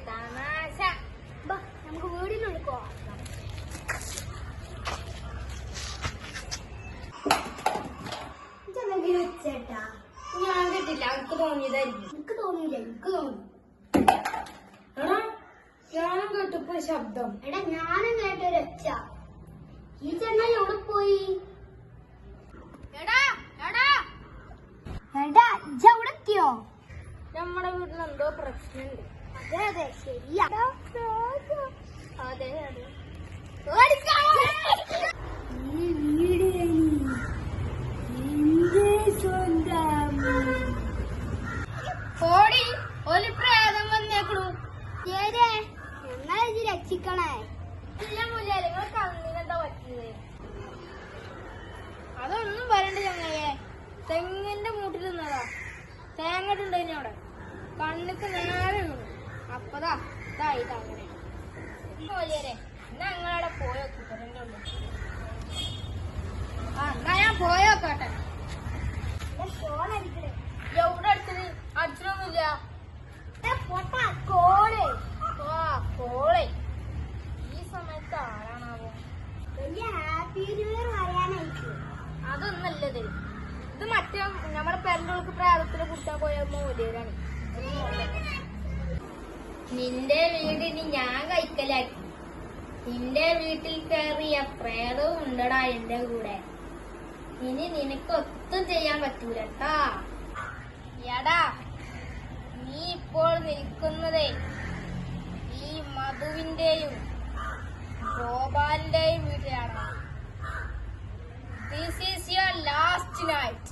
തമാശ. നമുക്ക് വീടിനുള്ളിൽ പോവാം. ചേട്ടാ ഞാൻ കേട്ടില്ല, എനിക്ക് തോന്നിയതായിരിക്കും. എനിക്ക് തോന്നിയില്ല, എനിക്ക് തോന്നി. ഞാനും കേട്ടപ്പോ ശബ്ദം. എടാ ഞാനും കേട്ടൊരൊച്ച. ഈ ചെന്നായി എവിടെ പോയി? എടാ എടാ എടാ എവിടെ എത്തിയോ? നമ്മുടെ വീട്ടിൽ എന്തോ പ്രശ്നമുണ്ട്. അതെ അതെ ശരിയാ. അതെ അതെ ഓടി ഒരു പ്രേതം വന്നേക്കണു. എന്നാലും രക്ഷിക്കണേ. ഇല്ല മുല്ല, നിങ്ങൾ കണ്ണിനെന്താ പറ്റിയത്? അതൊന്നും പറയണ്ട ചങ്ങയെ. തെങ്ങിന്റെ മൂട്ടിൽ നിന്നതാ. തേങ്ങട്ടുണ്ടായിന് അവിടെ. കണ്ണിക്ക് നേരെ വീണു. അപ്പതാ ഇതായി അങ്ങനെ. മോലിയരെ എന്നാ ഞങ്ങളവിടെ പോയോക്കി എന്റെ ഉള്ളു. എന്നാ ഞാൻ പോയോക്കട്ടെ. എവിടെ അടുത്തത്? അച്ഛനൊന്നുമില്ല. കോളെ ഈ സമയത്ത് ആരാണാവോ? വലിയ ഹാപ്പി ന്യൂ ഇയർ പറയാനായിട്ട്. അതൊന്നല്ലത്. ഇത് മറ്റേ നമ്മുടെ പെരണ്ടോൾക്ക് പ്രാരത്തിനെ കുട്ടാൻ പോയ മോലിയരാണ്. നിന്റെ വീടിന് ഞാൻ കൈക്കലാക്കി. നിന്റെ വീട്ടിൽ കയറിയ പ്രേതവും ഉണ്ടടാ എന്റെ കൂടെ. ഇനി നിനക്ക് ഒത്തും ചെയ്യാൻ പറ്റൂലട്ടാ. എടാ നീ ഇപ്പോൾ നിൽക്കുന്നതേ ഈ മധുവിന്റെയും ഗോപാലിന്റെയും വീട്ടിലാണ്. This is your last night.